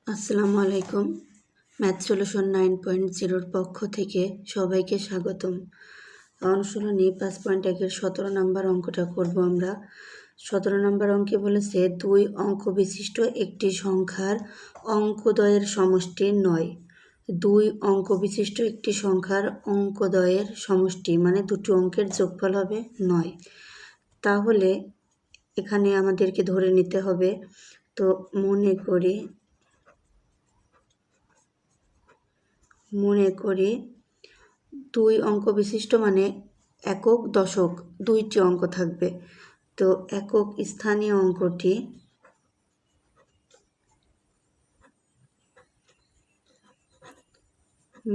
আসসালামু আলাইকুম। Math solution 9.0 পক্ষ থেকে সবাইকে স্বাগতম। অনুশীলনী 5.1-এর 17 নম্বর অঙ্কটা করব আমরা। 17 নম্বর অঙ্কে বলেছে 2 অঙ্ক বিশিষ্ট একটি সংখ্যার অঙ্কদ্বয়ের সমষ্টি 9। 2 অঙ্ক বিশিষ্ট একটি সংখ্যার অঙ্কদ্বয়ের সমষ্টি মানে দুটো অঙ্কের যোগফল হবে 9। তাহলে এখানে আমাদেরকে ধরে নিতে হবে, তো মনে করি 2 অঙ্ক বিশিষ্ট মানে একক দশক দুইটি অঙ্ক থাকবে। তো একক স্থানীয় অঙ্কটি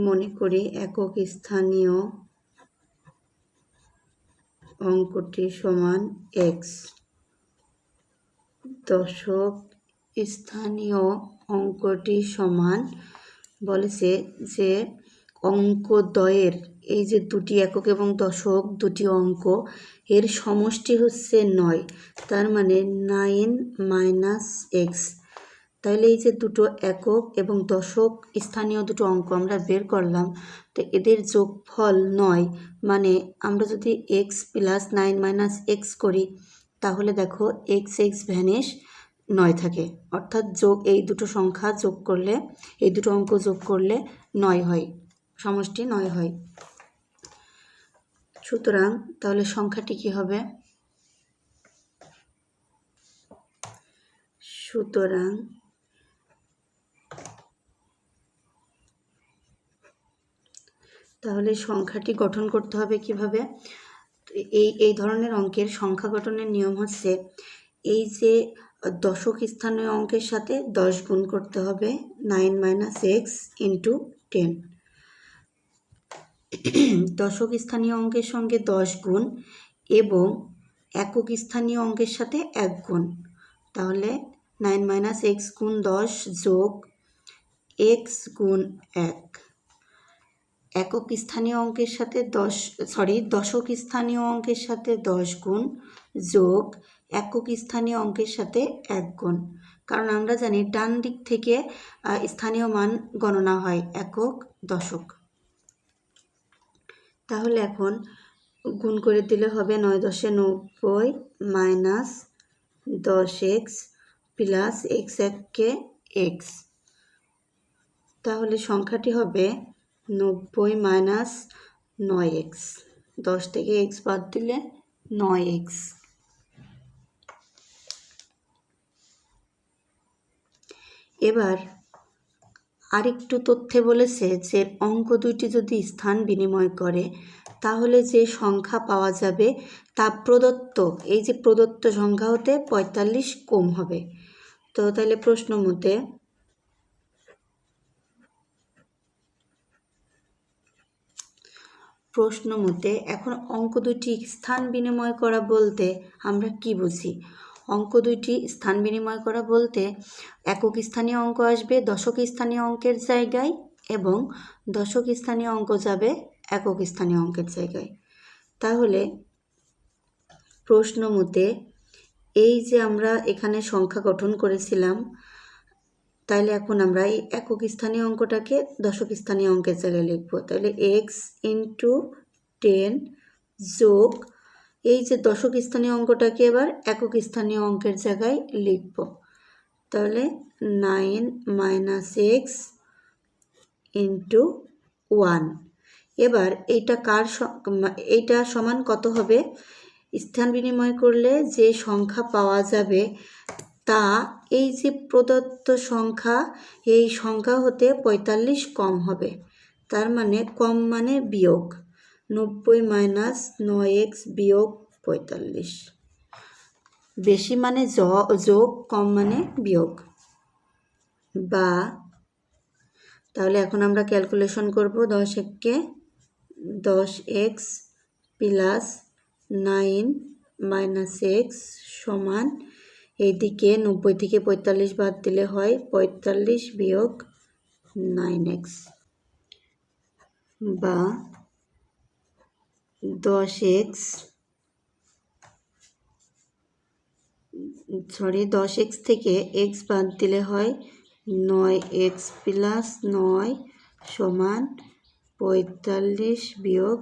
মনে করি একক স্থানীয় অঙ্কটি সমান x। দশক স্থানীয় অঙ্কটি সমান বলেছে যে অঙ্কদ্বয়ের এই যে দুটি একক এবং দশক দুটি অঙ্ক এর সমষ্টি হচ্ছে 9, তার মানে 9 - x। তাহলে এই যে দুটো একক এবং দশক স্থানীয় দুটো অঙ্ক আমরা বের করলাম, তো এদের যোগফল 9, মানে আমরা যদি x + 9 - x করি তাহলে দেখো x ভ্যানিশ 9 থাকে, অর্থাৎ এই দুটো সংখ্যা যোগ করলে এই দুটো অঙ্ক যোগ করলে 9 হয়, সমষ্টি 9 হয়। সুতরাং তাহলে সংখ্যাটি কি হবে? তাহলে সংখ্যাটি গঠন করতে হবে কিভাবে? এই ধরনের অঙ্কের সংখ্যা গঠনের নিয়ম হচ্ছে, এই যে দশক স্থানীয় অঙ্কের সাথে 10 গুণ করতে হবে 9 - x × 10। দশক স্থানীয় অঙ্কের সঙ্গে 10 গুণ এবং একক স্থানীয় অঙ্কের সাথে 1 গুণ, তাহলে 9 - x × 10 যোগ x × 1। একক স্থানীয় অঙ্কের সাথে দশক স্থানীয় অঙ্কের সাথে 10 গুণ যোগ একক স্থানীয় অঙ্কের সাথে 1 গুণ, কারণ আমরা জানি ডান দিক থেকে স্থানীয় মান গণনা হয় একক দশক। তাহলে এখন গুণ করে দিলে হবে 9 × 10 = 90 - 10x প্লাস x = x। তাহলে সংখ্যাটি হবে 90 - 9x। 10 থেকে x বাদ দিলে 9x। এবার আরেকটু তথ্যে বলেছে যে অঙ্ক দুইটি যদি স্থান বিনিময় করে তাহলে যে সংখ্যা পাওয়া যাবে তা প্রদত্ত এই যে প্রদত্ত সংখ্যা হতে 45 কম হবে। তো তাহলে প্রশ্ন মতে এখন অঙ্ক দুইটি স্থান বিনিময় করা বলতে আমরা কি বুঝি? অঙ্ক দুইটি স্থান বিনিময় করা বলতে একক স্থানীয় অঙ্ক আসবে দশক স্থানীয় অঙ্কের জায়গায় এবং দশক স্থানীয় অঙ্ক যাবে একক স্থানীয় অঙ্কের জায়গায়। তাহলে প্রশ্ন মতে এই যে আমরা এখানে সংখ্যা গঠন করেছিলাম, তাহলে এখন আমরা এই একক স্থানীয় অঙ্কটাকে দশক স্থানীয় অঙ্কের জায়গায় লিখব। তাহলে x × 10 যোগ এই যে দশক স্থানীয় অঙ্কটাকে এবার একক স্থানীয় অঙ্কের জায়গায় লিখব। তাহলে 9 - x × 1। এবার এইটা সমান কত হবে? স্থান বিনিময় করলে যে সংখ্যা পাওয়া যাবে তা এই যে প্রদত্ত সংখ্যা এই সংখ্যা হতে 45 কম হবে, তার মানে কম মানে বিয়োগ 90 - 9x বিয়োগ 45। বেশি মানে যোগ, কম মানে বিয়োগ। বা তাহলে এখন আমরা ক্যালকুলেশন করব। 10 × 1 = 10x প্লাস 9 - x সমান এইদিকে 90 থেকে 45 বাদ দিলে হয় 45 বিয়োগ 9x। বা 10x থেকে x বাদ দিলে হয় 9x প্লাস 9 সমান 45 বিয়োগ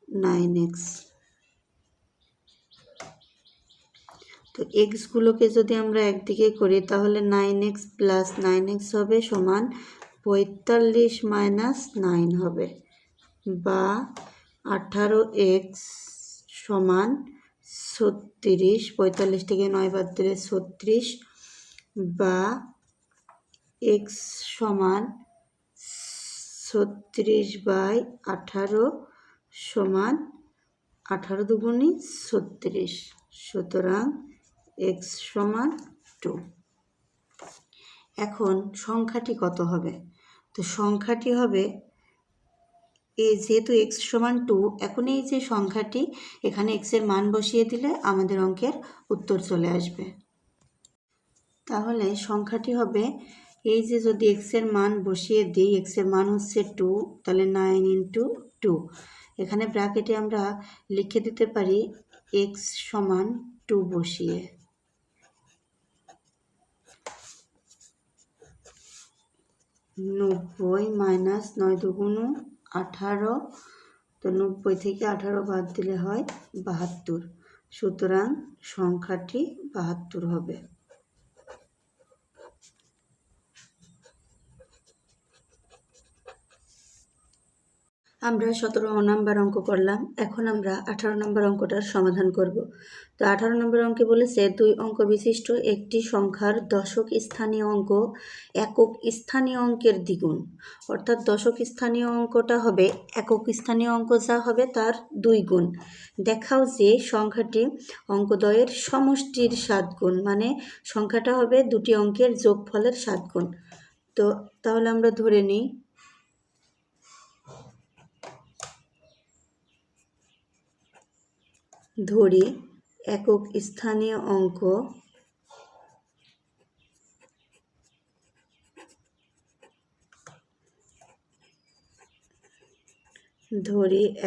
9x। তো এক্সগুলোকে যদি আমরা একদিকে করি তাহলে 9x প্লাস 9x হবে সমান 45 মাইনাস 9 হবে, বা 18x সমান 36, 45 থেকে 9 বাদ দিলে 36, বা x সমান 36/18 সমান 18 দুগুণে 36, সুতরাং x সমান 2। এখন সংখ্যাটি কত হবে? তো সংখ্যাটি হবে যেহেতু x সমান 2, এখন এই যে সংখ্যাটি এখানে x এর মান বসিয়ে দিলে আমাদের অঙ্কের উত্তর চলে আসবে। তাহলে সংখ্যাটি হবে, এই যে যদি x এর মান বসিয়ে দিই, x এর মান হচ্ছে 2, তাহলে 9 × 2। এখানে ব্র্যাকেটে আমরা লিখে দিতে পারি x সমান 2 বসিয়ে। 90 মাইনাস 9 দুগুণ 18, তো 90 থেকে 18 বাদ দিলে হয় 72, সুতরাং সংখ্যাটি 72 হবে। আমরা 17 নম্বর অঙ্ক করলাম, এখন আমরা 18 নম্বর অঙ্কটার সমাধান করব। তো 18 নম্বর অঙ্কে বলেছে 2 অঙ্ক বিশিষ্ট একটি সংখ্যার দশক স্থানীয় অঙ্ক একক স্থানীয় অঙ্কের দ্বিগুণ, অর্থাৎ দশক স্থানীয় অঙ্কটা হবে একক স্থানীয় অঙ্ক যা হবে তার 2 গুণ। দেখাও যে সংখ্যাটি অঙ্কদ্বয়ের সমষ্টির 7 গুণ, মানে সংখ্যাটা হবে দুটি অঙ্কের যোগফলের 7 গুণ। তো তাহলে আমরা ধরে নিই একক স্থানীয় অঙ্ক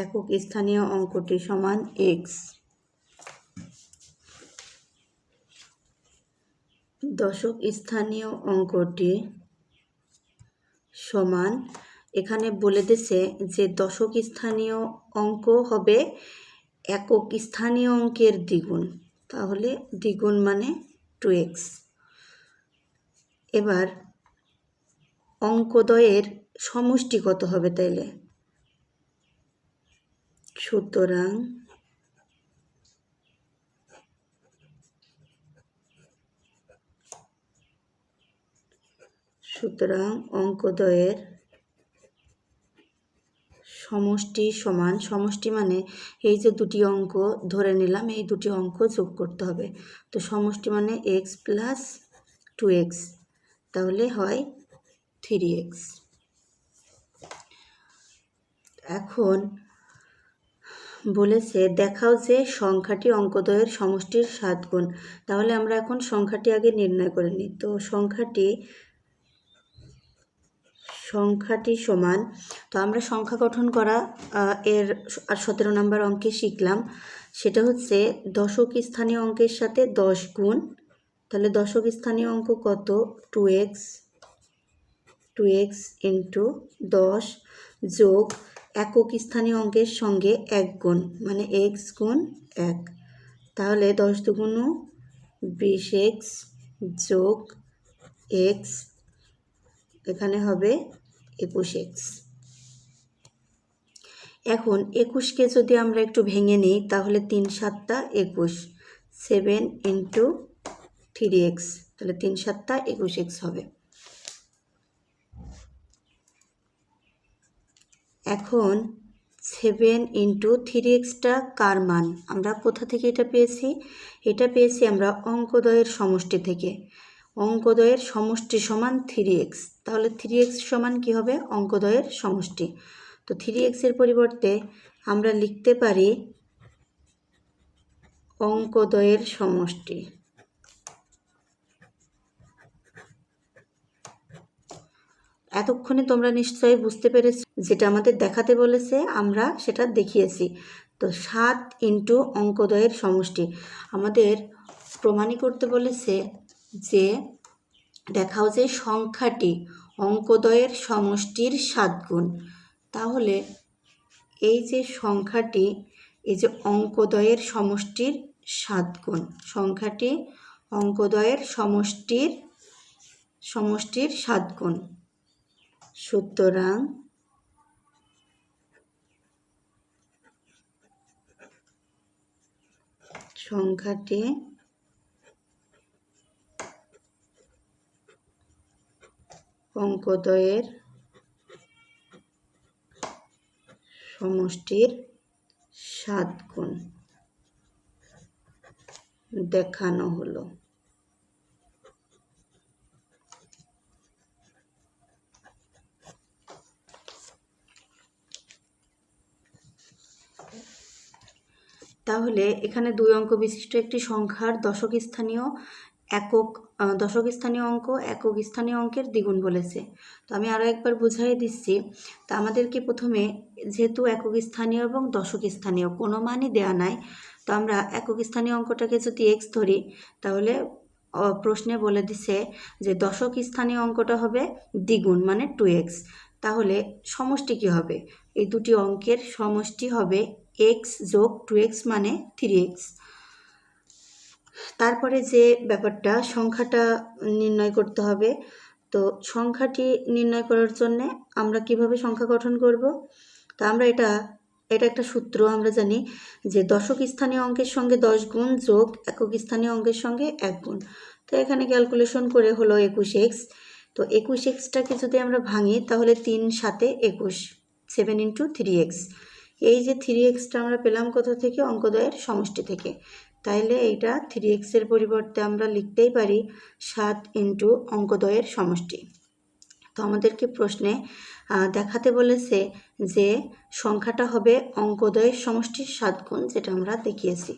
একক স্থানীয় অঙ্কটি সমান x। দশক স্থানীয় অঙ্কটি সমান, এখানে বলে দিছে যে দশক স্থানীয় অঙ্ক হবে একক স্থানীয় অঙ্কের দ্বিগুণ, তাহলে দ্বিগুণ মানে 2x। এবার অঙ্কদ্বয়ের সমষ্টি কত হবে তাইলে? সুতরাং অঙ্কদ্বয়ের সমষ্টি সমান, সমষ্টি মানে এই যে দুটি অঙ্ক ধরে নিলাম, এই দুটি অঙ্ক যোগ করতে হবে। তো সমষ্টি মানে x প্লাস 2x, তাহলে হয় 3x। এখন বলেছে দেখাও যে সংখ্যাটি অঙ্কদ্বয়ের সমষ্টির 7 গুণ। তাহলে আমরা এখন সংখ্যাটি আগে নির্ণয় করে নিই। তো সংখ্যাটি সমান, তো আমরা সংখ্যা গঠন করা এর 17 নম্বর অঙ্কে শিখলাম, সেটা হচ্ছে দশক স্থানীয় অঙ্কের সাথে 10 গুণ। তাহলে দশক স্থানীয় অঙ্ক কত? 2x ইন্টু 10 যোগ একক স্থানীয় অঙ্কের সঙ্গে 1 গুণ, মানে x গুণ 1। তাহলে 10 দুগুণ 20x যোগ x, এখানে হবে 21x। এখন 21কে যদি আমরা একটু ভেঙে নিই তাহলে 3 × 7 = 21, 7 × 3x, তাহলে 3 × 7 = 21x হবে। এখন 7 × 3xটা কার মান? আমরা কোথা থেকে এটা পেয়েছি? এটা পেয়েছি আমরা অঙ্কদ্বয়ের সমষ্টি থেকে। অঙ্কদ্বয়ের সমষ্টি সমান 3x, তাহলে 3x সমান কি হবে? অঙ্কদ্বয়ের সমষ্টি। তো 3x এর পরিবর্তে আমরা লিখতে পারি অঙ্কদ্বয়ের সমষ্টি। এতক্ষণে তোমরা নিশ্চয়ই বুঝতে পেরেছো, যেটা আমাদের দেখাতে বলেছে আমরা সেটা দেখিয়েছি। তো 7 × অঙ্কদ্বয়ের সমষ্টি আমাদের প্রমাণই করতে বলেছে যে দেখাও যে সংখ্যাটি অঙ্কদ্বয়ের সমষ্টির 7 গুণ। তাহলে এই যে সংখ্যাটি, এই যে অঙ্কদ্বয়ের সমষ্টির 7 গুণ, সংখ্যাটি অঙ্কদ্বয়ের সমষ্টির 7 গুণ। সুতরাং সংখ্যাটি অঙ্কদ্বয়ের সমষ্টির 7 গুণ দেখানো হলো। তাহলে এখানে 2 অঙ্ক বিশিষ্ট একটি সংখ্যার দশক স্থানীয় অঙ্ক একক স্থানীয় অঙ্কের দ্বিগুণ বলেছে। তো আমি আরও একবার বুঝিয়ে দিচ্ছি। তো আমাদেরকে প্রথমে যেহেতু একক স্থানীয় এবং দশক স্থানীয় কোনো মানই দেওয়া নাই, তো আমরা একক স্থানীয় অঙ্কটাকে যদি x ধরি, তাহলে প্রশ্নে বলে দিছে যে দশক স্থানীয় অঙ্কটা হবে দ্বিগুণ মানে 2x। তাহলে সমষ্টি কী হবে? এই দুটি অঙ্কের সমষ্টি হবে x যোগ 2x মানে 3x। তারপরে যে ব্যাপারটা, সংখ্যাটা নির্ণয় করতে হবে। তো সংখ্যাটি নির্ণয় করার জন্যে আমরা কিভাবে সংখ্যা গঠন করব? তো আমরা এটা একটা সূত্র আমরা জানি যে দশক স্থানীয় অঙ্কের সঙ্গে 10 গুণ যোগ একক স্থানীয় অঙ্কের সঙ্গে 1 গুণ। তো এখানে ক্যালকুলেশন করে হলো 21x। তো 21xটাকে যদি আমরা ভাঙি তাহলে 3 7 21, 7 × 3x। এই যে 3xটা আমরা পেলাম কোথা থেকে? অঙ্কদ্বয়ের সমষ্টি থেকে। তাইলে এইটা 3x এর পরিবর্তে আমরা লিখতেই পারি 7 × অঙ্কদ্বয়ের সমষ্টি। তো আমাদেরকে প্রশ্নে দেখাতে বলেছে যে সংখ্যাটা হবে অঙ্কদ্বয়ের সমষ্টির 7 গুণ, যেটা আমরা দেখিয়েছি।